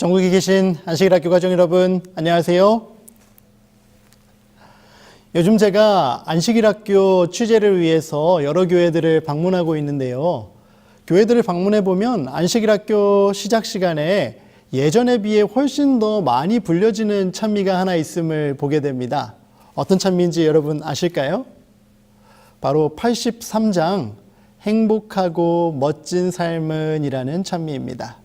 전국에 계신 안식일학교 가정 여러분, 안녕하세요. 요즘 제가 안식일학교 취재를 위해서 여러 교회들을 방문하고 있는데요. 교회들을 방문해 보면 안식일학교 시작 시간에 예전에 비해 훨씬 더 많이 불려지는 찬미가 하나 있음을 보게 됩니다. 어떤 찬미인지 여러분 아실까요? 바로 83장 행복하고 멋진 삶은 이라는 찬미입니다.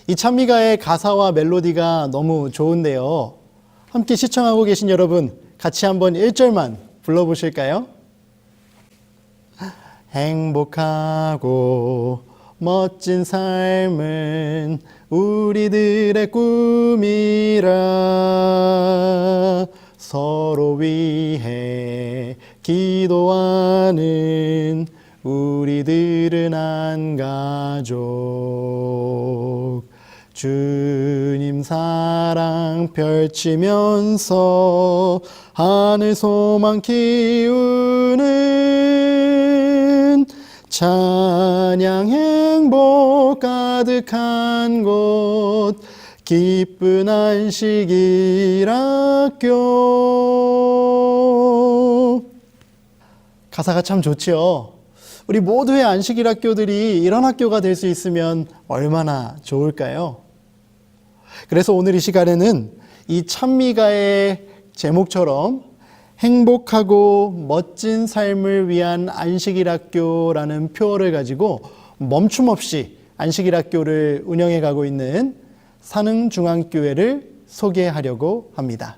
이 찬미가의 가사와 멜로디가 너무 좋은데요. 함께 시청하고 계신 여러분, 같이 한번 1절만 불러보실까요? 행복하고 멋진 삶은 우리들의 꿈이라 서로 위해 기도하는 우리들은 한 가족. 주님 사랑 펼치면서 하늘 소망 키우는 찬양 행복 가득한 곳 기쁜 안식일학교. 가사가 참 좋지요. 우리 모두의 안식일학교들이 이런 학교가 될 수 있으면 얼마나 좋을까요? 그래서 오늘 이 시간에는 이 찬미가의 제목처럼 행복하고 멋진 삶을 위한 안식일학교라는 표어를 가지고 멈춤 없이 안식일학교를 운영해 가고 있는 산흥중앙교회를 소개하려고 합니다.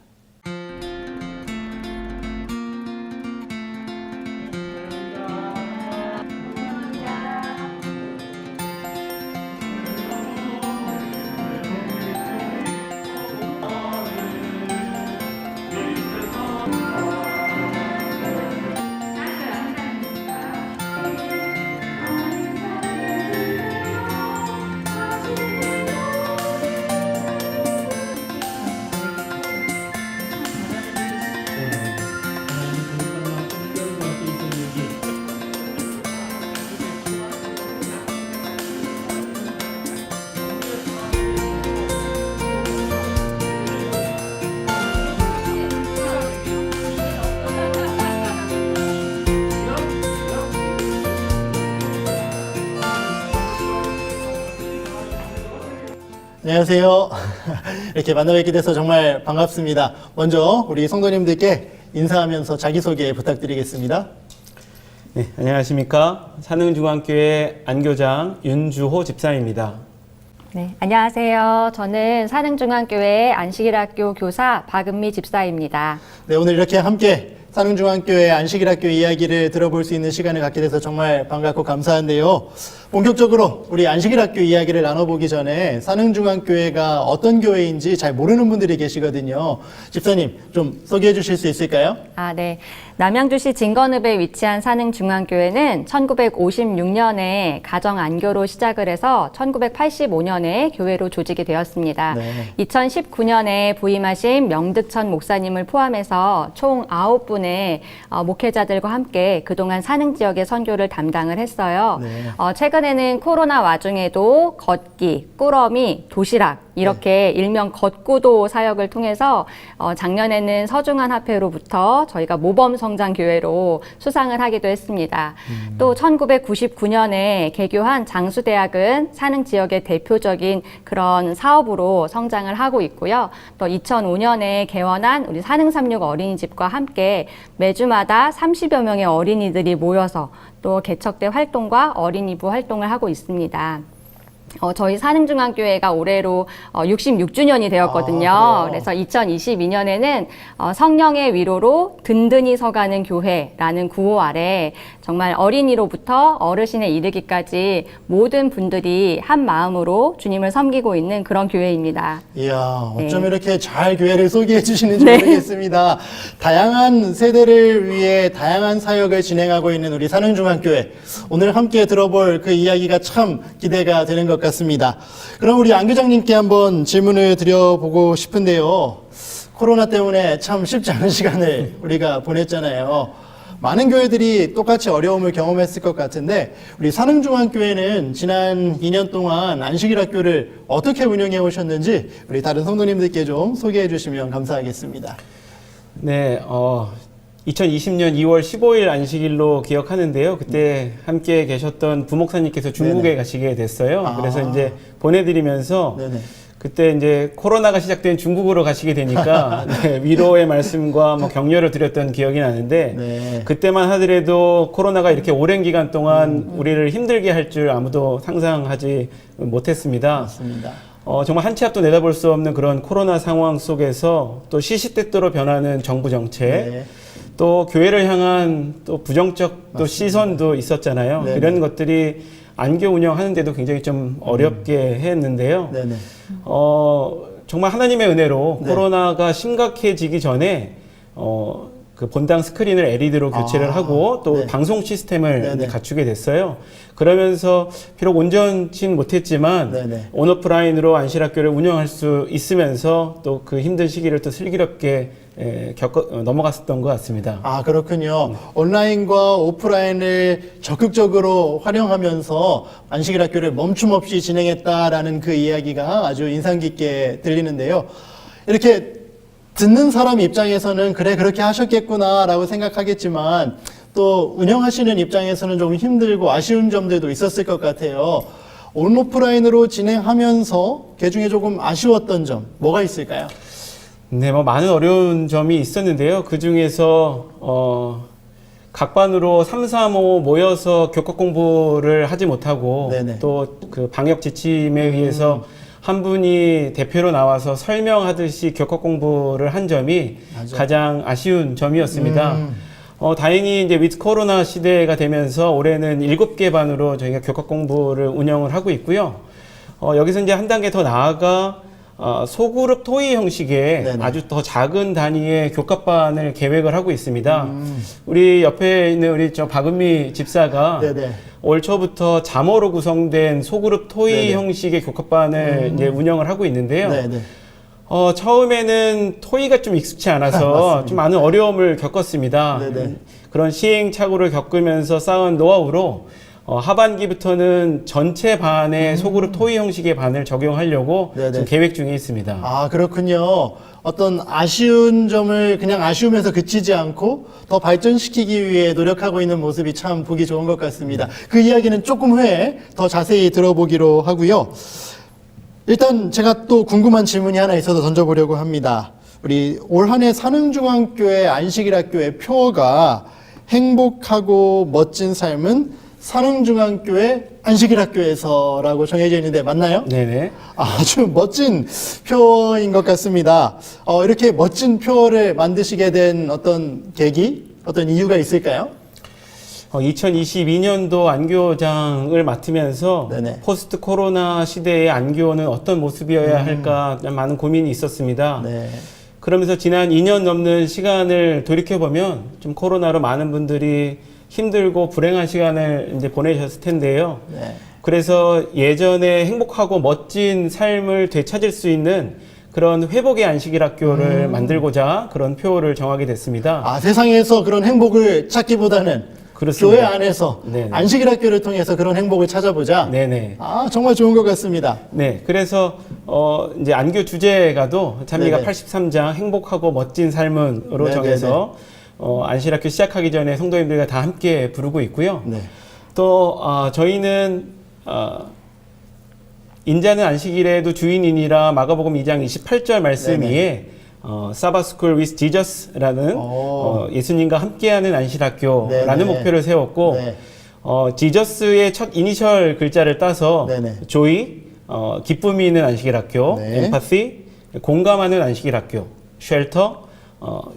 안녕하세요. 이렇게 만나뵙게 돼서 정말 반갑습니다. 먼저 우리 성도님들께 인사하면서 자기소개 부탁드리겠습니다. 네, 안녕하십니까. 산흥중앙교회 안교장 윤주호 집사입니다. 네, 안녕하세요. 저는 산흥중앙교회 안식일학교 교사 박은미 집사입니다. 네, 오늘 이렇게 함께 산흥중앙교회 안식일학교 이야기를 들어볼 수 있는 시간을 갖게 돼서 정말 반갑고 감사한데요. 본격적으로 우리 안식일학교 이야기를 나눠보기 전에 산흥중앙교회가 어떤 교회인지 잘 모르는 분들이 계시거든요. 집사님, 좀 소개해 주실 수 있을까요? 네. 남양주시 진건읍에 위치한 산흥중앙교회는 1956년에 가정안교로 시작을 해서 1985년에 교회로 조직이 되었습니다. 네. 2019년에 부임하신 명득천 목사님을 포함해서 총 9분의 목회자들과 함께 그동안 산흥지역의 선교를 담당을 했어요. 네. 최근에는 코로나 와중에도 걷기, 꾸러미, 도시락 이렇게 일명 걷구도 사역을 통해서 작년에는 서중한 화폐로부터 저희가 모범성장교회로 수상을 하기도 했습니다. 또 1999년에 개교한 장수대학은 산흥지역의 대표적인 그런 사업으로 성장을 하고 있고요. 또 2005년에 개원한 우리 산흥36 어린이집과 함께 매주마다 30여 명의 어린이들이 모여서 또 개척대 활동과 어린이부 활동을 하고 있습니다. 저희 산흥중앙교회가 올해로 66주년이 되었거든요. 그래서 2022년에는 성령의 위로로 든든히 서가는 교회라는 구호 아래 정말 어린이로부터 어르신에 이르기까지 모든 분들이 한 마음으로 주님을 섬기고 있는 그런 교회입니다. 이야, 어쩜 네. 이렇게 잘 교회를 소개해 주시는지 네. 모르겠습니다. 다양한 세대를 위해 다양한 사역을 진행하고 있는 우리 산흥중앙교회. 오늘 함께 들어볼 그 이야기가 참 기대가 되는 것 같습니다. 그럼 우리 안 교장님께 한번 질문을 드려보고 싶은데요. 코로나 때문에 참 쉽지 않은 시간을 우리가 보냈잖아요. 많은 교회들이 똑같이 어려움을 경험했을 것 같은데 우리 산흥중앙교회는 지난 2년 동안 안식일학교를 어떻게 운영해 오셨는지 우리 다른 성도님들께 좀 소개해 주시면 감사하겠습니다. 네, 2020년 2월 15일 안식일로 기억하는데요. 그때 함께 계셨던 부목사님께서 중국에 가시게 됐어요. 그래서 이제 보내드리면서 네네. 그때 이제 코로나가 시작된 중국으로 가시게 되니까 네, 위로의 말씀과 뭐 격려를 드렸던 기억이 나는데 네. 그때만 하더라도 코로나가 이렇게 오랜 기간 동안 우리를 힘들게 할 줄 아무도 상상하지 못했습니다. 맞습니다. 정말 한 치 앞도 내다볼 수 없는 그런 코로나 상황 속에서 또 시시때때로 변하는 정부 정책, 네. 또 교회를 향한 또 부정적 또 시선도 있었잖아요. 네네. 이런 것들이 안교 운영하는데도 굉장히 좀 어렵게 했는데요. 네네. 정말 하나님의 은혜로 네. 코로나가 심각해지기 전에 그 본당 스크린을 LED로 교체를 하고 또 네. 방송 시스템을 네네. 이제 갖추게 됐어요. 그러면서 비록 온전치는 못했지만 네네. 온오프라인으로 안실학교를 운영할 수 있으면서 또 그 힘든 시기를 또 슬기롭게 넘어갔었던 것 같습니다. 아, 그렇군요. 온라인과 오프라인을 적극적으로 활용하면서 안식일 학교를 멈춤 없이 진행했다라는 그 이야기가 아주 인상 깊게 들리는데요. 이렇게 듣는 사람 입장에서는 그래, 그렇게 하셨겠구나라고 생각하겠지만 또 운영하시는 입장에서는 좀 힘들고 아쉬운 점들도 있었을 것 같아요. 온오프라인으로 진행하면서 그 중에 조금 아쉬웠던 점, 뭐가 있을까요? 네, 뭐 많은 어려운 점이 있었는데요. 그 중에서 각 반으로 3, 4, 5 모여서 교과 공부를 하지 못하고 네네. 또 그 방역 지침에 의해서 한 분이 대표로 나와서 설명하듯이 교과 공부를 한 점이 맞아. 가장 아쉬운 점이었습니다. 다행히 이제 위드 코로나 시대가 되면서 올해는 7개 반으로 저희가 교과 공부를 운영을 하고 있고요. 여기서 이제 한 단계 더 나아가 소그룹 토의 형식의 네네. 아주 더 작은 단위의 교과반을 계획을 하고 있습니다. 우리 옆에 있는 우리 박은미 집사가 네네. 올 초부터 자모로 구성된 소그룹 토의 네네. 형식의 교과반을 이제 운영을 하고 있는데요. 네네. 처음에는 토의가 좀 익숙치 않아서 맞습니다. 좀 많은 어려움을 겪었습니다. 네네. 그런 시행착오를 겪으면서 쌓은 노하우로 하반기부터는 전체 반에 소그룹 토의 형식의 반을 적용하려고 네네. 지금 계획 중에 있습니다. 아, 그렇군요. 어떤 아쉬운 점을 그냥 아쉬우면서 그치지 않고 더 발전시키기 위해 노력하고 있는 모습이 참 보기 좋은 것 같습니다. 그 이야기는 조금 후에 더 자세히 들어보기로 하고요. 일단 제가 또 궁금한 질문이 하나 있어서 던져보려고 합니다. 우리 올 한 해 산흥중앙교회 안식일학교의 표어가 행복하고 멋진 삶은 산흥중앙교회 안식일학교에서라고 정해져 있는데 맞나요? 네네. 아주 멋진 표어인 것 같습니다. 이렇게 멋진 표어를 만드시게 된 어떤 계기, 어떤 이유가 있을까요? 2022년도 안교장을 맡으면서 네네. 포스트 코로나 시대의 안교는 어떤 모습이어야 할까 많은 고민이 있었습니다. 네. 그러면서 지난 2년 넘는 시간을 돌이켜보면 좀 코로나로 많은 분들이 힘들고 불행한 시간을 이제 보내셨을 텐데요. 네. 그래서 예전에 행복하고 멋진 삶을 되찾을 수 있는 그런 회복의 안식일 학교를 만들고자 그런 표어를 정하게 됐습니다. 아, 세상에서 그런 행복을 찾기보다는 그렇습니다. 교회 안에서 네네. 안식일 학교를 통해서 그런 행복을 찾아보자. 네네. 아, 정말 좋은 것 같습니다. 네, 그래서 이제 안교 주제가도 찬미가 네네. 83장 행복하고 멋진 삶은으로 네네네. 정해서 안식일학교 시작하기 전에 성도님들과 다 함께 부르고 있고요. 네. 또 저희는 인자는 안식일에도 주인이니라 마가복음 2장 28절 말씀 네네. 위에 사바스쿨 with Jesus라는 예수님과 함께하는 안식학교라는 네네. 목표를 세웠고 네. 지저스의 첫 이니셜 글자를 따서 네네. 조이, 기쁨이 있는 안식일 학교, 네. 엠파시, 공감하는 안식일 학교, 쉘터,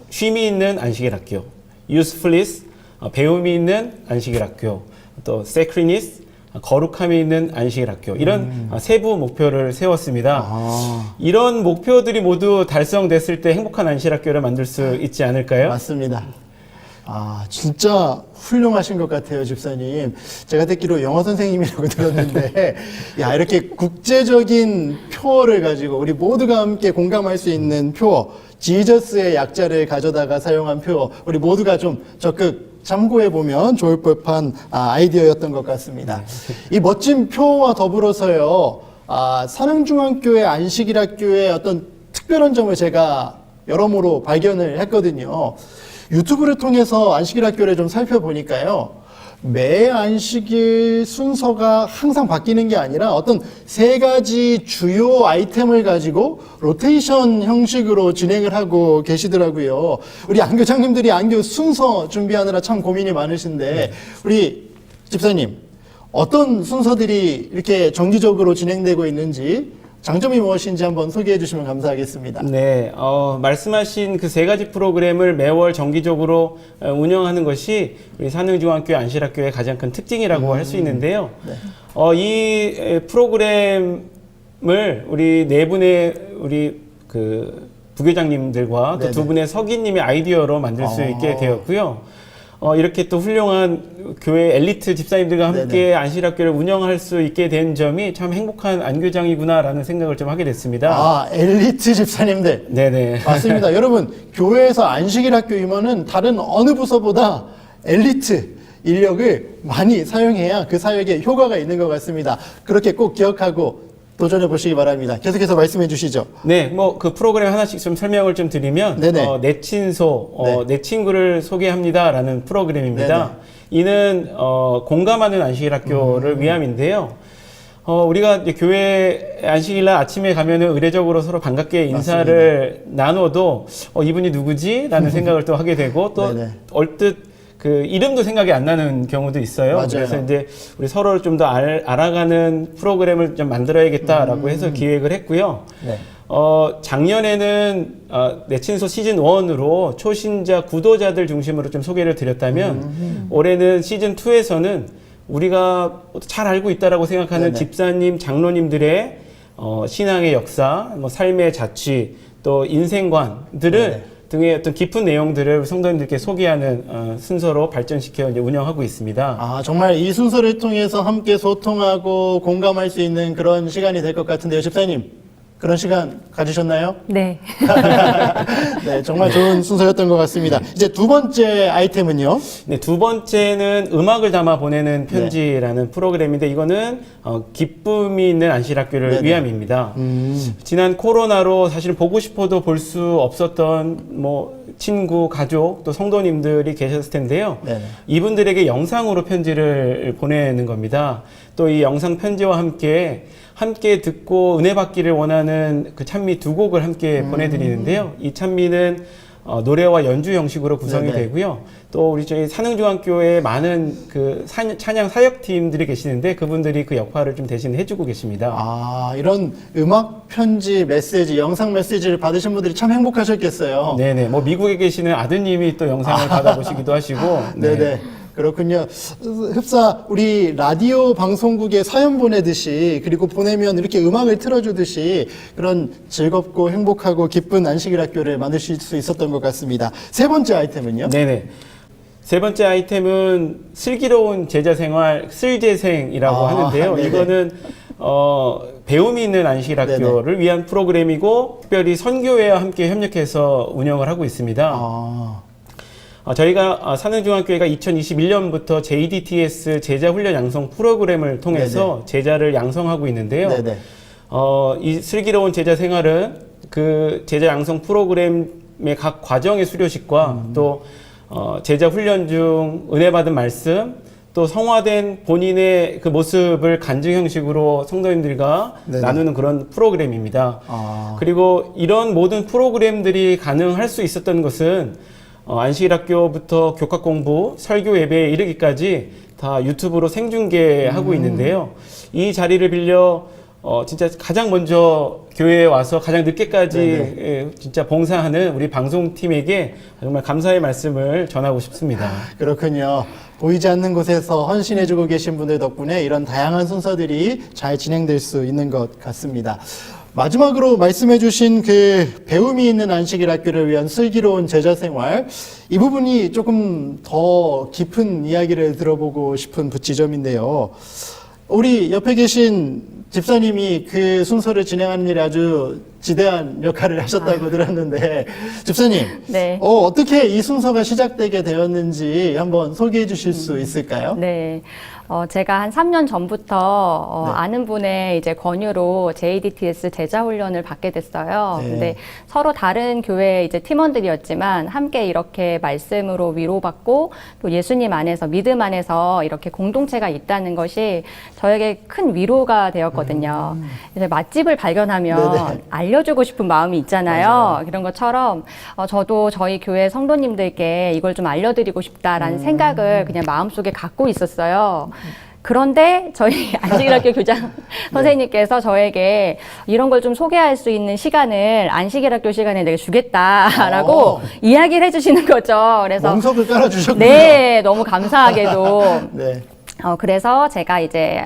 쉼이 있는 안식일 학교, 유스플리스, 배움이 있는 안식일 학교, 또 세크리니스, 거룩함이 있는 안식일 학교 이런 세부 목표를 세웠습니다. 이런 목표들이 모두 달성됐을 때 행복한 안식일 학교를 만들 수 있지 않을까요? 맞습니다. 아, 진짜 훌륭하신 것 같아요, 집사님. 제가 듣기로 영어 선생님이라고 들었는데, 야, 이렇게 국제적인 표어를 가지고 우리 모두가 함께 공감할 수 있는 표어, 지저스의 약자를 가져다가 사용한 표어, 우리 모두가 좀 적극 참고해보면 좋을 법한 아이디어였던 것 같습니다. 이 멋진 표와 더불어서요, 산흥중앙교회 안식일학교의 어떤 특별한 점을 제가 여러모로 발견을 했거든요. 유튜브를 통해서 안식일학교를 좀 살펴보니까요, 매 안식일 순서가 항상 바뀌는 게 아니라 어떤 세 가지 주요 아이템을 가지고 로테이션 형식으로 진행을 하고 계시더라고요. 우리 안교장님들이 안교 순서 준비하느라 참 고민이 많으신데, 우리 집사님, 어떤 순서들이 이렇게 정기적으로 진행되고 있는지, 장점이 무엇인지 한번 소개해 주시면 감사하겠습니다. 네, 말씀하신 그 세 가지 프로그램을 매월 정기적으로 운영하는 것이 우리 산흥중앙교회 안식일학교의 가장 큰 특징이라고 할 수 있는데요. 네. 이 프로그램을 우리 네 분의 우리 그 부교장님들과 또 네네. 두 분의 서기님의 아이디어로 만들 수 있게 되었고요. 이렇게 또 훌륭한 교회 엘리트 집사님들과 함께 네네. 안식일학교를 운영할 수 있게 된 점이 참 행복한 안교장이구나라는 생각을 좀 하게 됐습니다. 엘리트 집사님들. 네네. 맞습니다. 여러분, 교회에서 안식일학교 임원은 다른 어느 부서보다 엘리트 인력을 많이 사용해야 그 사역에 효과가 있는 것 같습니다. 그렇게 꼭 기억하고 도전해 보시기 바랍니다. 계속해서 말씀해 주시죠. 네, 뭐 그 프로그램 하나씩 좀 설명을 좀 드리면 네네. 내 친소, 내 친구를 소개합니다라는 프로그램입니다. 이는 공감하는 안식일학교를 위함인데요. 우리가 이제 교회 안식일날 아침에 가면은 의례적으로 서로 반갑게 인사를 나눠도 이분이 누구지?라는 생각을 또 하게 되고 또 네네. 얼뜻 그 이름도 생각이 안 나는 경우도 있어요. 맞아요. 그래서 이제 우리 서로를 좀 더 알아가는 프로그램을 좀 만들어야겠다라고 해서 기획을 했고요. 네. 작년에는 내 친소 시즌 1으로 초신자 구도자들 중심으로 좀 소개를 드렸다면 올해는 시즌 2에서는 우리가 잘 알고 있다라고 생각하는 네네. 집사님, 장로님들의 신앙의 역사, 뭐 삶의 자취, 또 인생관들을 네네. 등의 어떤 깊은 내용들을 성도님들께 소개하는 순서로 발전시켜 이제 운영하고 있습니다. 정말 이 순서를 통해서 함께 소통하고 공감할 수 있는 그런 시간이 될 것 같은데요. 집사님, 그런 시간 가지셨나요? 네. 네, 정말 좋은 순서였던 것 같습니다. 이제 두 번째 아이템은요? 네, 두 번째는 음악을 담아 보내는 편지라는 프로그램인데 이거는 기쁨이 있는 안식일학교를 네네. 위함입니다. 지난 코로나로 사실 보고 싶어도 볼 수 없었던 뭐 친구, 가족, 또 성도님들이 계셨을 텐데요. 네네. 이분들에게 영상으로 편지를 보내는 겁니다. 또 이 영상 편지와 함께 듣고 은혜 받기를 원하는 그 찬미 두 곡을 함께 보내드리는데요. 이 찬미는 노래와 연주 형식으로 구성이 네네. 되고요. 또 우리 저희 산흥중앙교회에 많은 그 찬양 사역팀들이 계시는데 그분들이 그 역할을 좀 대신 해주고 계십니다. 이런 음악 편지 메시지, 영상 메시지를 받으신 분들이 참 행복하셨겠어요. 네네. 뭐 미국에 계시는 아드님이 또 영상을 받아보시기도 하시고. 네네. 그렇군요. 흡사, 우리 라디오 방송국에 사연 보내듯이, 그리고 보내면 이렇게 음악을 틀어주듯이 그런 즐겁고 행복하고 기쁜 안식일학교를 만드실 수 있었던 것 같습니다. 세 번째 아이템은요? 네네. 세 번째 아이템은 슬기로운 제자생활, 슬재생이라고 하는데요. 네네. 이거는 배움이 있는 안식일학교를 위한 프로그램이고 특별히 선교회와 함께 협력해서 운영을 하고 있습니다. 저희가 산흥중앙교회가 2021년부터 JDTS 제자훈련 양성 프로그램을 통해서 제자를 양성하고 있는데요. 네네. 이 슬기로운 제자 생활은 그 제자 양성 프로그램의 각 과정의 수료식과 또 제자 훈련 중 은혜 받은 말씀 또 성화된 본인의 그 모습을 간증 형식으로 성도님들과 네네. 나누는 그런 프로그램입니다. 그리고 이런 모든 프로그램들이 가능할 수 있었던 것은 안식일학교부터 교과 공부, 설교 예배에 이르기까지 다 유튜브로 생중계하고 있는데요. 이 자리를 빌려 진짜 가장 먼저 교회에 와서 가장 늦게까지 진짜 봉사하는 우리 방송팀에게 정말 감사의 말씀을 전하고 싶습니다. 그렇군요. 보이지 않는 곳에서 헌신해주고 계신 분들 덕분에 이런 다양한 순서들이 잘 진행될 수 있는 것 같습니다. 마지막으로 말씀해주신 그 배움이 있는 안식일학교를 위한 슬기로운 제자생활, 이 부분이 조금 더 깊은 이야기를 들어보고 싶은 지점인데요. 우리 옆에 계신 집사님이 그 순서를 진행하는 일에 아주 지대한 역할을 하셨다고 들었는데 집사님, 네. 어떻게 이 순서가 시작되게 되었는지 한번 소개해 주실 수 있을까요? 네. 제가 한 3년 전부터 네. 아는 분의 이제 권유로 JDTS 제자 훈련을 받게 됐어요. 네. 근데 서로 다른 교회 이제 팀원들이었지만 함께 이렇게 말씀으로 위로받고 또 예수님 안에서 믿음 안에서 이렇게 공동체가 있다는 것이 저에게 큰 위로가 되었거든요. 이제 맛집을 발견하면 네네. 알려주고 싶은 마음이 있잖아요. 맞아요. 그런 것처럼 저도 저희 교회 성도님들께 이걸 좀 알려드리고 싶다라는 생각을 그냥 마음속에 갖고 있었어요. 그런데 저희 안식일학교 교장 선생님께서 저에게 이런 걸 좀 소개할 수 있는 시간을 안식일학교 시간에 내가 주겠다라고 이야기를 해주시는 거죠. 그래서 멍석을 깔아주셨군요. 네, 너무 감사하게도. 네. 그래서 제가 이제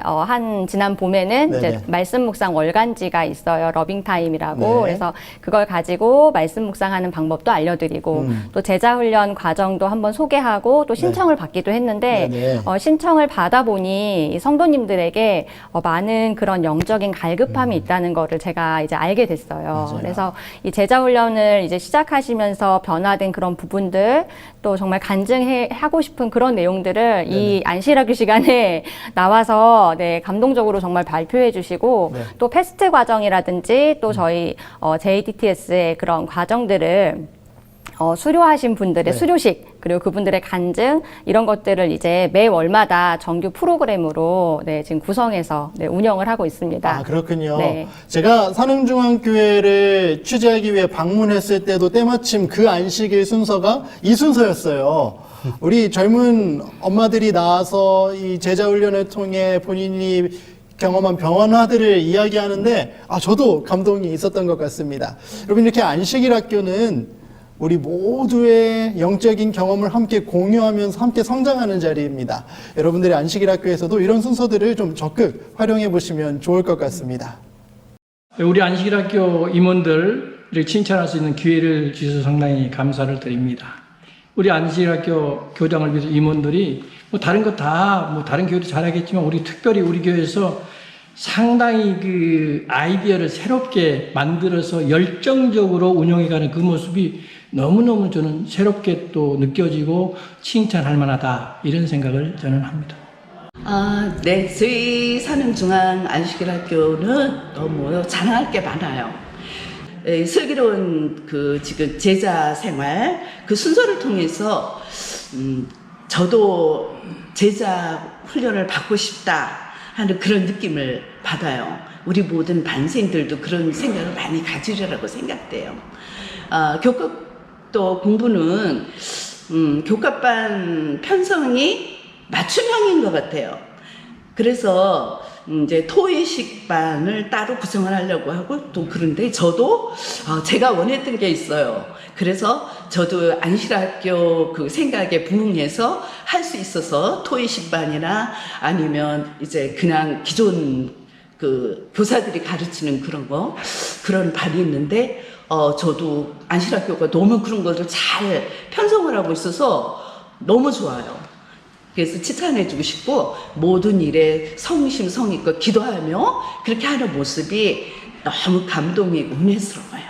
지난 봄에는 네네. 이제 말씀 묵상 월간지가 있어요. 러빙타임이라고. 네. 그래서 그걸 가지고 말씀 묵상하는 방법도 알려드리고 또 제자 훈련 과정도 한번 소개하고 또 신청을 받기도 했는데 네네. 신청을 받아보니 이 성도님들에게 많은 그런 영적인 갈급함이 있다는 거를 제가 이제 알게 됐어요. 맞아요. 그래서 이 제자 훈련을 이제 시작하시면서 변화된 그런 부분들 또 정말 간증하고 싶은 그런 내용들을 이 안식일학교 시간에 나와서 네, 감동적으로 정말 발표해 주시고 네. 또 패스트 과정이라든지 또 저희 JDTS의 그런 과정들을 수료하신 분들의 네. 수료식 그리고 그분들의 간증 이런 것들을 이제 매 월마다 정규 프로그램으로 네, 지금 구성해서 네, 운영을 하고 있습니다. 아, 그렇군요. 네. 제가 산흥중앙교회를 취재하기 위해 방문했을 때도 때마침 그 안식일 순서가 이 순서였어요. 우리 젊은 엄마들이 나와서 이 제자훈련을 통해 본인이 경험한 변화들을 이야기하는데 저도 감동이 있었던 것 같습니다. 여러분, 이렇게 안식일 학교는 우리 모두의 영적인 경험을 함께 공유하면서 함께 성장하는 자리입니다. 여러분들의 안식일 학교에서도 이런 순서들을 좀 적극 활용해 보시면 좋을 것 같습니다. 우리 안식일학교 임원들을 칭찬할 수 있는 기회를 주셔서 상당히 감사를 드립니다. 우리 안식일학교 교장을 위해서 임원들이 다른 거 다 다른 교회도 잘하겠지만 우리 특별히 우리 교회에서 상당히 그 아이디어를 새롭게 만들어서 열정적으로 운영해가는 그 모습이 너무너무 저는 새롭게 또 느껴지고 칭찬할 만하다 이런 생각을 저는 합니다. 네, 저희 산흥중앙 안식일학교는 너무 자랑할 게 많아요. 슬기로운 그 지금 제자 생활 그 순서를 통해서 저도 제자 훈련을 받고 싶다 하는 그런 느낌을 받아요. 우리 모든 반생들도 그런 생각을 많이 가지리라고 생각돼요. 교과도 공부는 교과반 편성이 맞춤형인 것 같아요. 그래서 이제 토의식반을 따로 구성을 하려고 하고 또 그런데 저도 제가 원했던 게 있어요. 그래서 저도 안식일학교 그 생각에 부응해서 할 수 있어서 토의식반이나 아니면 이제 그냥 기존 그 교사들이 가르치는 그런 반이 있는데 저도 안식일학교가 너무 그런 것도 잘 편성을 하고 있어서 너무 좋아요. 그래서 칭찬해주고 싶고 모든 일에 성심성의껏 기도하며 그렇게 하는 모습이 너무 감동이고 은혜스러워요.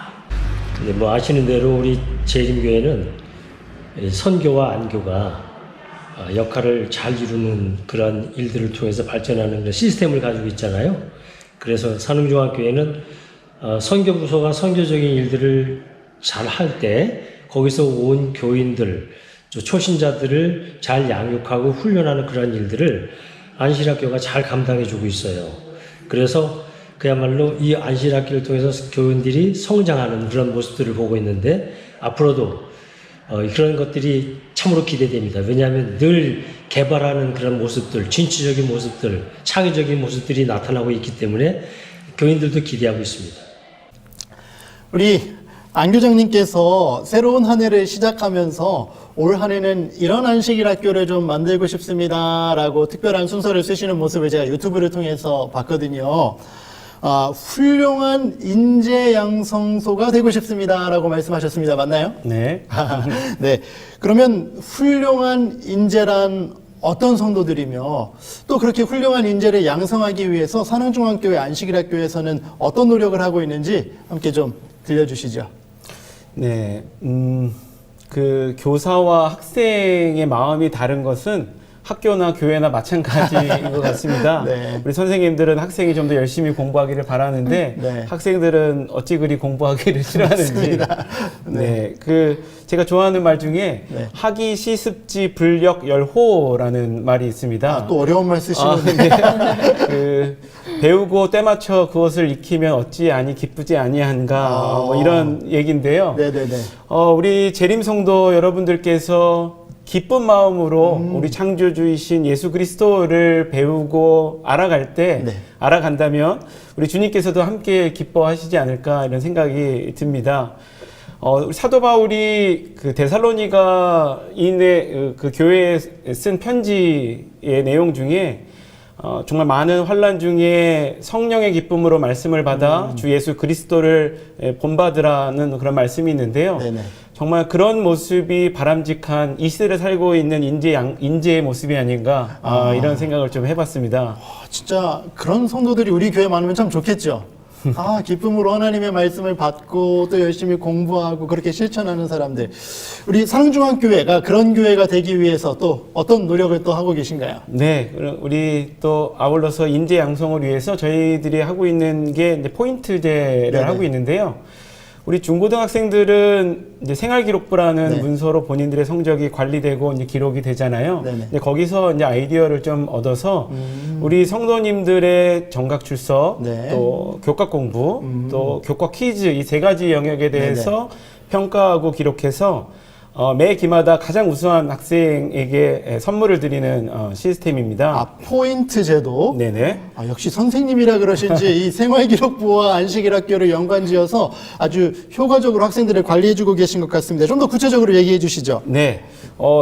근데 아시는 대로 우리 재림교회는 선교와 안교가 역할을 잘 이루는 그런 일들을 통해서 발전하는 그런 시스템을 가지고 있잖아요. 그래서 산흥중앙교회는 선교부서가 선교적인 일들을 잘 할 때 거기서 온 교인들 초신자들을 잘 양육하고 훈련하는 그런 일들을 안식일학교가 잘 감당해주고 있어요. 그래서 그야말로 이 안식일학교를 통해서 교인들이 성장하는 그런 모습들을 보고 있는데 앞으로도 그런 것들이 참으로 기대됩니다. 왜냐하면 늘 개발하는 그런 모습들, 진취적인 모습들, 창의적인 모습들이 나타나고 있기 때문에 교인들도 기대하고 있습니다. 우리 안 교장님께서 새로운 한 해를 시작하면서 올 한 해는 이런 안식일 학교를 좀 만들고 싶습니다라고 특별한 순서를 쓰시는 모습을 제가 유튜브를 통해서 봤거든요. 훌륭한 인재 양성소가 되고 싶습니다라고 말씀하셨습니다. 맞나요? 네. 네. 그러면 훌륭한 인재란 어떤 성도들이며 또 그렇게 훌륭한 인재를 양성하기 위해서 산흥중앙교회 안식일학교에서는 어떤 노력을 하고 있는지 함께 좀 들려주시죠. 네, 그 교사와 학생의 마음이 다른 것은 학교나 교회나 마찬가지인 것 같습니다. 네. 우리 선생님들은 학생이 좀 더 열심히 공부하기를 바라는데 네. 학생들은 어찌 그리 공부하기를 싫어하는지. 맞습니다. 네, 그 제가 좋아하는 말 중에 네. 학이 시습지 불력 열호라는 말이 있습니다. 아, 또 어려운 말 쓰시는데. 그 배우고 때맞춰 그것을 익히면 어찌 아니 기쁘지 아니한가 뭐 이런 얘기인데요. 네네네. 우리 재림 성도 여러분들께서 기쁜 마음으로 우리 창조주이신 예수 그리스도를 배우고 알아갈 때 네. 알아간다면 우리 주님께서도 함께 기뻐하시지 않을까 이런 생각이 듭니다. 우리 사도 바울이 그 데살로니가인의 그 교회에 쓴 편지의 내용 중에 정말 많은 환난 중에 성령의 기쁨으로 말씀을 받아 주 예수 그리스도를 본받으라는 그런 말씀이 있는데요. 네네. 정말 그런 모습이 바람직한 이 시대를 살고 있는 인재의 모습이 아닌가 이런 생각을 좀 해봤습니다. 진짜 그런 성도들이 우리 교회에 많으면 참 좋겠죠. 기쁨으로 하나님의 말씀을 받고 또 열심히 공부하고 그렇게 실천하는 사람들. 우리 산흥중앙교회가 그런 교회가 되기 위해서 또 어떤 노력을 또 하고 계신가요? 네, 우리 또 아울러서 인재 양성을 위해서 저희들이 하고 있는 게 이제 포인트제를 네네. 하고 있는데요. 우리 중고등학생들은 이제 생활기록부라는 네. 문서로 본인들의 성적이 관리되고 이제 기록이 되잖아요. 네네. 이제 거기서 이제 아이디어를 좀 얻어서 우리 성도님들의 정각 출석, 네. 또 교과 공부, 또 교과 퀴즈 이 세 가지 영역에 대해서 평가하고 기록해서 매 기마다 가장 우수한 학생에게 선물을 드리는 시스템입니다. 포인트 제도. 네네. 역시 선생님이라 그러신지 이 생활기록부와 안식일학교를 연관지어서 아주 효과적으로 학생들을 관리해주고 계신 것 같습니다. 좀 더 구체적으로 얘기해 주시죠. 네.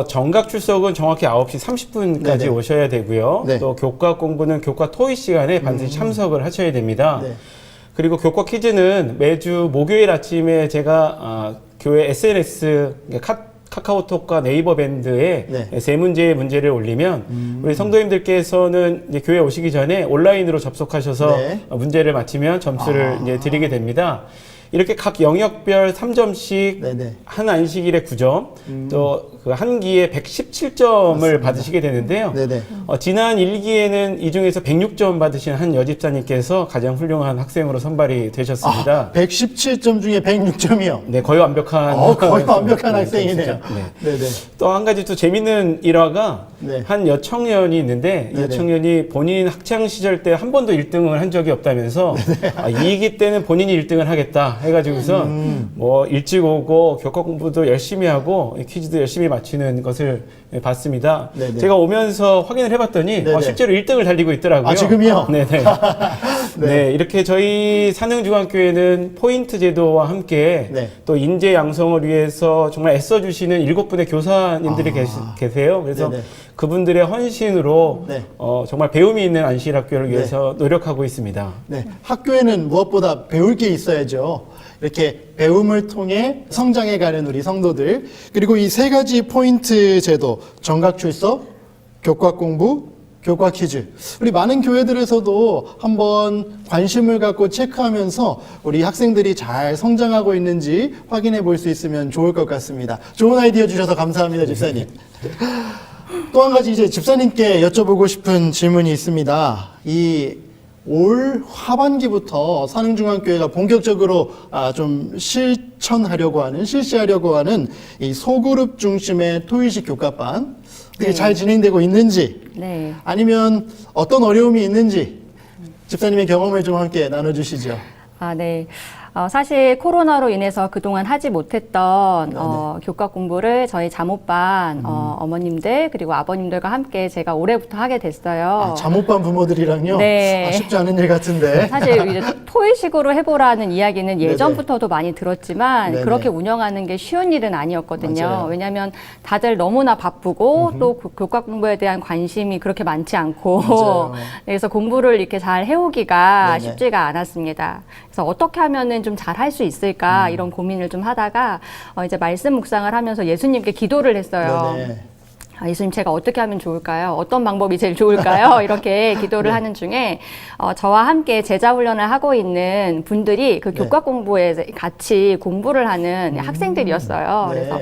정각 출석은 정확히 9시 30분까지 네네. 오셔야 되고요. 네. 또 교과 공부는 교과 토의 시간에 반드시 참석을 하셔야 됩니다. 네. 그리고 교과 퀴즈는 매주 목요일 아침에 제가 교회 SNS 카카오톡과 네이버 밴드에 네. 세 문제의 문제를 올리면 우리 성도님들께서는 이제 교회 오시기 전에 온라인으로 접속하셔서 네. 문제를 맞히면 점수를 이제 드리게 됩니다. 이렇게 각 영역별 3점씩 네네. 한 안식일에 9점, 또 그 한 기에 117점을 받으시게 되는데요. 네네. 지난 1기에는 이 중에서 106점 받으신 한 여집사님께서 가장 훌륭한 학생으로 선발이 되셨습니다. 117점 중에 106점이요. 네, 거의 완벽한. 거의 완벽한 네, 학생이네요. 네. 네네. 또 한 가지 또 재밌는 일화가 네. 한 여청년이 있는데 이 네네. 여청년이 본인 학창 시절 때 한 번도 1등을 한 적이 없다면서 네. 2기 때는 본인이 1등을 하겠다 해가지고서 뭐 일찍 오고 교과 공부도 열심히 하고 퀴즈도 열심히 맞추는 것을 봤습니다. 네네. 제가 오면서 확인을 해봤더니 네네. 실제로 1등을 달리고 있더라고요. 지금이요? 네네. 네, 이렇게 저희 산흥중앙교회는 포인트 제도와 함께 네. 또 인재 양성을 위해서 정말 애써주시는 7분의 교사님들이 계세요. 그래서 네네. 그분들의 헌신으로 네. 정말 배움이 있는 안식일학교를 위해서 노력하고 있습니다. 네. 학교에는 무엇보다 배울 게 있어야죠. 이렇게 배움을 통해 성장해가는 우리 성도들, 그리고 이 세 가지 포인트 제도, 정각 출석, 교과 공부, 교과 퀴즈. 우리 많은 교회들에서도 한번 관심을 갖고 체크하면서 우리 학생들이 잘 성장하고 있는지 확인해 볼 수 있으면 좋을 것 같습니다. 좋은 아이디어 주셔서 감사합니다, 집사님. 또 한 가지 이제 집사님께 여쭤보고 싶은 질문이 있습니다. 올 하반기부터 산흥중앙교회가 본격적으로 좀 실시하려고 하는 이 소그룹 중심의 토의식 교과반, 그게 네. 잘 진행되고 있는지, 네. 아니면 어떤 어려움이 있는지 집사님의 경험을 좀 함께 나눠주시죠. 네. 사실 코로나로 인해서 그동안 하지 못했던 교과 공부를 저희 잠옷반 어머님들 그리고 아버님들과 함께 제가 올해부터 하게 됐어요. 잠옷반 부모들이랑요? 네. 쉽지 않은 일 같은데. 사실 이제 토의식으로 해보라는 이야기는 예전부터도 많이 들었지만 네네. 그렇게 운영하는 게 쉬운 일은 아니었거든요. 맞아요. 왜냐하면 다들 너무나 바쁘고 또 교과 공부에 대한 관심이 그렇게 많지 않고 맞아요. 그래서 공부를 이렇게 잘 해오기가 네네. 쉽지가 않았습니다. 그래서 어떻게 하면은 좀 잘 할 수 있을까 이런 고민을 좀 하다가 이제 말씀 묵상을 하면서 예수님께 기도를 했어요. 네네. 예수님 제가 어떻게 하면 좋을까요? 어떤 방법이 제일 좋을까요? 이렇게 기도를 하는 중에 저와 함께 제자 훈련을 하고 있는 분들이 그 교과 공부에 같이 공부를 하는 학생들이었어요. 네. 그래서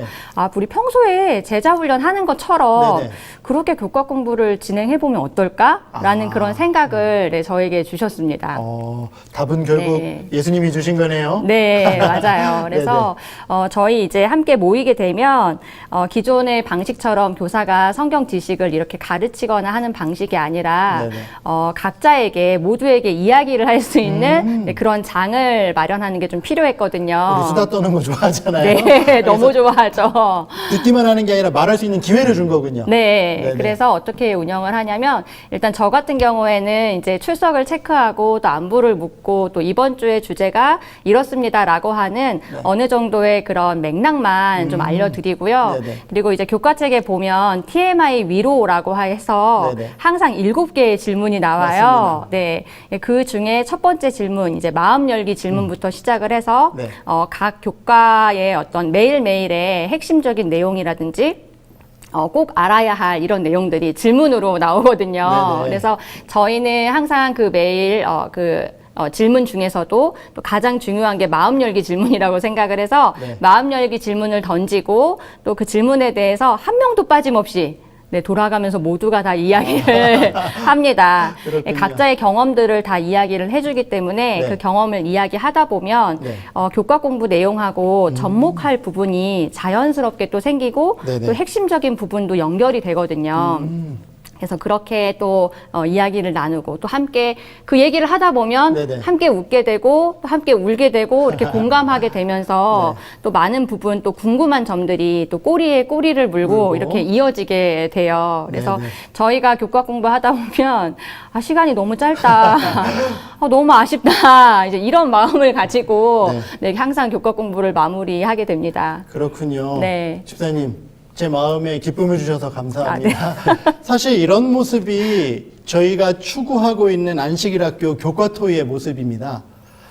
우리 평소에 제자 훈련 하는 것처럼 네네. 그렇게 교과 공부를 진행해 보면 어떨까라는 그런 생각을 네, 저에게 주셨습니다. 답은 결국 네. 예수님이 주신 거네요. 네, 맞아요. 그래서 저희 이제 함께 모이게 되면 기존의 방식처럼 교사가 성경 지식을 이렇게 가르치거나 하는 방식이 아니라 네네. 각자에게 모두에게 이야기를 할 수 있는 네, 그런 장을 마련하는 게 좀 필요했거든요. 우리 수다 떠는 거 좋아하잖아요. 네, 너무 좋아하죠. 듣기만 하는 게 아니라 말할 수 있는 기회를 준 거군요. 네, 네네. 그래서 어떻게 운영을 하냐면 일단 저 같은 경우에는 이제 출석을 체크하고 또 안부를 묻고 또 이번 주의 주제가 이렇습니다라고 하는 어느 정도의 그런 맥락만 좀 알려드리고요. 네네. 그리고 이제 교과책에 보면 TMI 위로라고 해서 네네. 항상 7개의 질문이 나와요. 네, 그 중에 첫 번째 질문 이제 마음 열기 질문부터 시작을 해서 네. 각 교과의 어떤 매일매일의 핵심적인 내용이라든지 꼭 알아야 할 이런 내용들이 질문으로 나오거든요. 네네. 그래서 저희는 항상 그 매일 질문 중에서도 또 가장 중요한 게 마음 열기 질문이라고 생각을 해서 네. 마음 열기 질문을 던지고 또 그 질문에 대해서 한 명도 빠짐없이 네, 돌아가면서 모두가 다 이야기를 합니다. 그렇군요. 네, 각자의 경험들을 다 이야기를 해주기 때문에 네. 그 경험을 이야기하다 보면 네. 교과 공부 내용하고 접목할 부분이 자연스럽게 또 생기고 네네. 또 핵심적인 부분도 연결이 되거든요. 그래서 그렇게 또 이야기를 나누고 또 함께 그 얘기를 하다 보면 네네. 함께 웃게 되고 또 함께 울게 되고 이렇게 공감하게 되면서 또 많은 부분 또 궁금한 점들이 또 꼬리에 꼬리를 물고 이렇게 이어지게 돼요. 그래서 네네. 저희가 교과 공부하다 보면 시간이 너무 짧다. 너무 아쉽다. 이제 이런 마음을 가지고 네, 항상 교과 공부를 마무리하게 됩니다. 그렇군요. 네. 집사님, 제 마음에 기쁨을 주셔서 감사합니다. 사실 이런 모습이 저희가 추구하고 있는 안식일학교 교과토의의 모습입니다.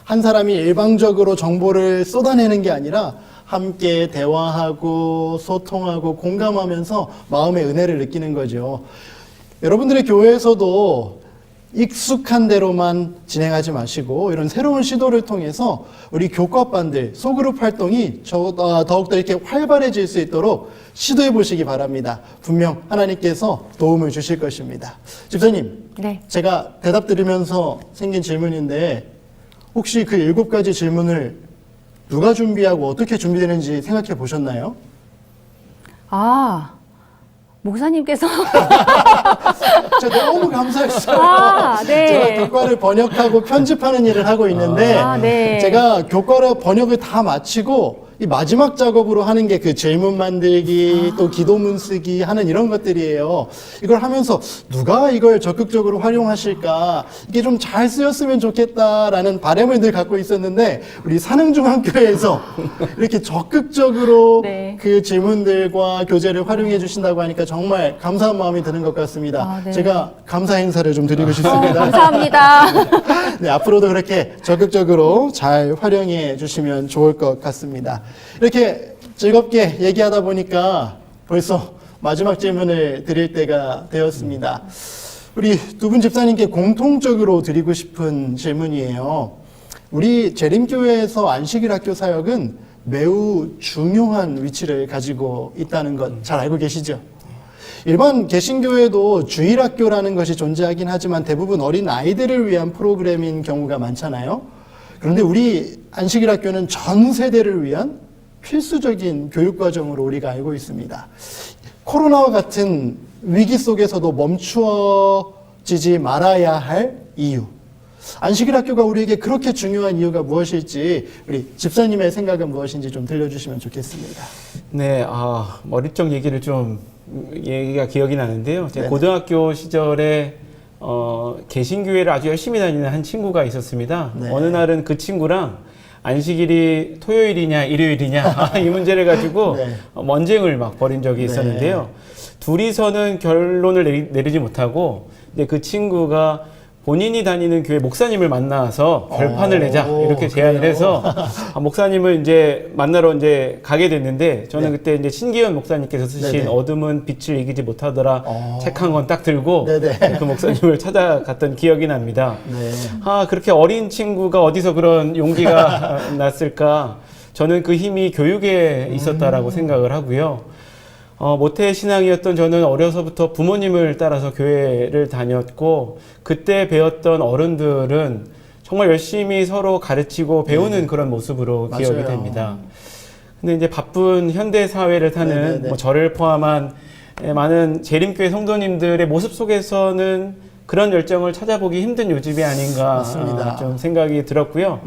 한 사람이 일방적으로 정보를 쏟아내는 게 아니라 함께 대화하고 소통하고 공감하면서 마음의 은혜를 느끼는 거죠. 여러분들의 교회에서도 익숙한 대로만 진행하지 마시고 이런 새로운 시도를 통해서 우리 교과반들 소그룹 활동이 더욱더 이렇게 활발해질 수 있도록 시도해 보시기 바랍니다. 분명 하나님께서 도움을 주실 것입니다. 집사님, 네. 제가 대답 들으면서 생긴 질문인데 혹시 그 7가지 질문을 누가 준비하고 어떻게 준비되는지 생각해 보셨나요? 목사님께서 제가 너무 감사했어요. 네. 제가 교과를 번역하고 편집하는 일을 하고 있는데 네. 제가 교과를 번역을 다 마치고 이 마지막 작업으로 하는 게 그 질문 만들기 또 기도문 쓰기 하는 이런 것들이에요. 이걸 하면서 누가 이걸 적극적으로 활용하실까, 이게 좀 잘 쓰였으면 좋겠다라는 바람을 늘 갖고 있었는데 우리 산흥중앙교회에서 이렇게 적극적으로 네. 그 질문들과 교재를 활용해 주신다고 하니까 정말 감사한 마음이 드는 것 같습니다. 네. 제가 감사 인사를 좀 드리고 싶습니다. 감사합니다. 네, 앞으로도 그렇게 적극적으로 잘 활용해 주시면 좋을 것 같습니다. 이렇게 즐겁게 얘기하다 보니까 벌써 마지막 질문을 드릴 때가 되었습니다. 우리 두 분 집사님께 공통적으로 드리고 싶은 질문이에요. 우리 재림교회에서 안식일 학교 사역은 매우 중요한 위치를 가지고 있다는 것 잘 알고 계시죠? 일반 개신교회도 주일학교라는 것이 존재하긴 하지만 대부분 어린 아이들을 위한 프로그램인 경우가 많잖아요. 그런데 우리 안식일 학교는 전 세대를 위한 필수적인 교육과정으로 우리가 알고 있습니다. 코로나와 같은 위기 속에서도 멈추어지지 말아야 할 이유. 안식일 학교가 우리에게 그렇게 중요한 이유가 무엇일지 우리 집사님의 생각은 무엇인지 좀 들려주시면 좋겠습니다. 네, 어릴 적 얘기를 좀 얘기가 기억이 나는데요. 제 네네. 고등학교 시절에 개신교회를 아주 열심히 다니는 한 친구가 있었습니다. 네. 어느 날은 그 친구랑 안식일이 토요일이냐 일요일이냐 이 문제를 가지고 네. 언쟁을 막 벌인 적이 있었는데요. 둘이서는 결론을 내리지 못하고 이제 그 친구가 본인이 다니는 교회 목사님을 만나서 결판을 내자 이렇게 제안을 그래요? 해서 목사님을 이제 만나러 이제 가게 됐는데 저는 네. 그때 이제 신기현 목사님께서 쓰신 네네. 어둠은 빛을 이기지 못하더라 책 한 권 딱 들고 네네. 그 목사님을 찾아갔던 기억이 납니다. 네. 그렇게 어린 친구가 어디서 그런 용기가 났을까? 저는 그 힘이 교육에 있었다라고 생각을 하고요. 모태 신앙이었던 저는 어려서부터 부모님을 따라서 교회를 다녔고 그때 배웠던 어른들은 정말 열심히 서로 가르치고 배우는 그런 모습으로 맞아요. 기억이 됩니다. 근데 이제 바쁜 현대 사회를 사는 네네네. 뭐 저를 포함한 많은 재림교회 성도님들의 모습 속에서는 그런 열정을 찾아보기 힘든 요즘이 아닌가 맞습니다. 좀 생각이 들었고요.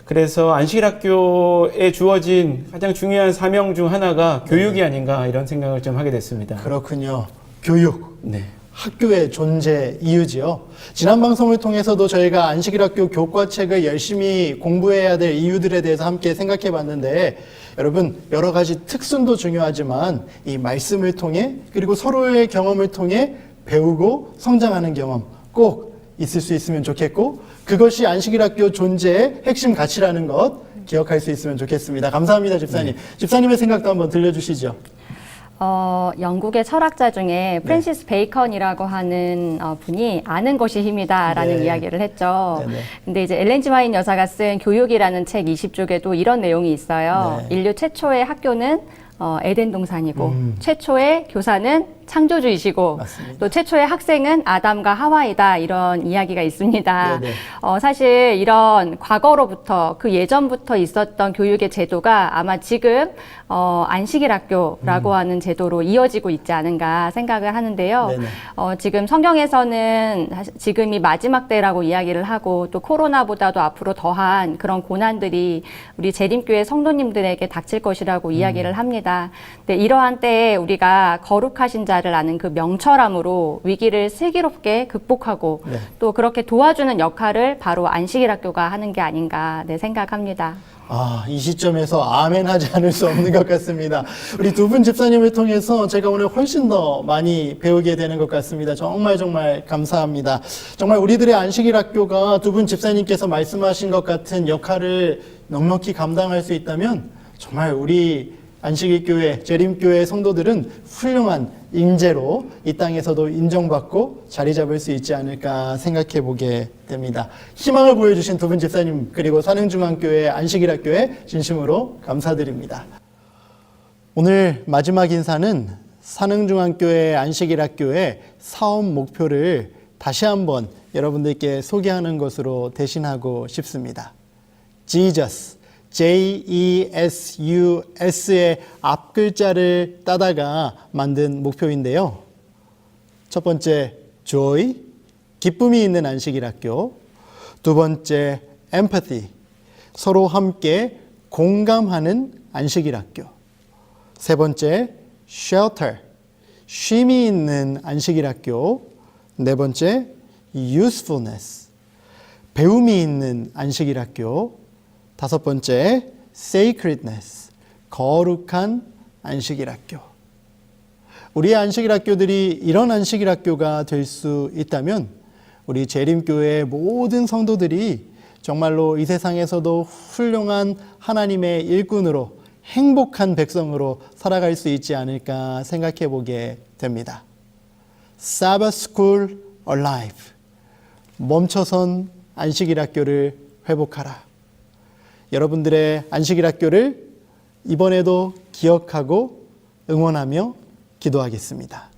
그래서 안식일학교에 주어진 가장 중요한 사명 중 하나가 교육이 아닌가 이런 생각을 좀 하게 됐습니다. 그렇군요. 교육. 네. 학교의 존재 이유지요. 지난 방송을 통해서도 저희가 안식일학교 교과책을 열심히 공부해야 될 이유들에 대해서 함께 생각해 봤는데 여러분 여러 가지 특순도 중요하지만 이 말씀을 통해 그리고 서로의 경험을 통해 배우고 성장하는 경험 꼭 있을 수 있으면 좋겠고 그것이 안식일학교 존재의 핵심 가치라는 것 기억할 수 있으면 좋겠습니다. 감사합니다, 집사님. 집사님의 생각도 한번 들려주시죠. 영국의 철학자 중에 프랜시스 베이컨이라고 하는 분이 아는 것이 힘이다라는 네. 이야기를 했죠. 네네. 근데 이제 엘렌 G 화이트 여사가 쓴 교육이라는 책 20쪽에도 이런 내용이 있어요. 네. 인류 최초의 학교는 에덴 동산이고 최초의 교사는 창조주이시고 맞습니다. 또 최초의 학생은 아담과 하와이다 이런 이야기가 있습니다. 네네. 사실 이런 과거로부터 그 예전부터 있었던 교육의 제도가 아마 지금 안식일 학교라고 하는 제도로 이어지고 있지 않은가 생각을 하는데요. 네네. 지금 성경에서는 지금이 마지막 때라고 이야기를 하고 또 코로나보다도 앞으로 더한 그런 고난들이 우리 재림교회 성도님들에게 닥칠 것이라고 이야기를 합니다. 근데 이러한 때에 우리가 거룩하신 자를 아는 그 명철함으로 위기를 슬기롭게 극복하고 네. 또 그렇게 도와주는 역할을 바로 안식일 학교가 하는 게 아닌가 생각합니다. 이 시점에서 아멘 하지 않을 수 없는 것 같습니다. 우리 두 분 집사님을 통해서 제가 오늘 훨씬 더 많이 배우게 되는 것 같습니다. 정말 감사합니다. 정말 우리들의 안식일 학교가 두 분 집사님께서 말씀하신 것 같은 역할을 넉넉히 감당할 수 있다면 정말 우리 안식일 교회, 재림교회 성도들은 훌륭한 인재로 이 땅에서도 인정받고 자리 잡을 수 있지 않을까 생각해 보게 됩니다. 희망을 보여주신 두 분 집사님 그리고 산흥중앙교회 안식일학교에 진심으로 감사드립니다. 오늘 마지막 인사는 산흥중앙교회 안식일학교의 사업 목표를 다시 한번 여러분들께 소개하는 것으로 대신하고 싶습니다. Jesus. JESUS의 앞글자를 따다가 만든 목표인데요. 첫 번째, joy, 기쁨이 있는 안식일 학교. 두 번째, empathy, 서로 함께 공감하는 안식일 학교. 세 번째, shelter, 쉼이 있는 안식일 학교. 네 번째, usefulness, 배움이 있는 안식일 학교. 다섯 번째, sacredness, 거룩한 안식일 학교. 우리의 안식일 학교들이 이런 안식일 학교가 될 수 있다면 우리 재림교회의 모든 성도들이 정말로 이 세상에서도 훌륭한 하나님의 일꾼으로 행복한 백성으로 살아갈 수 있지 않을까 생각해 보게 됩니다. Sabbath School Alive, 멈춰선 안식일 학교를 회복하라. 여러분들의 안식일 학교를 이번에도 기억하고 응원하며 기도하겠습니다.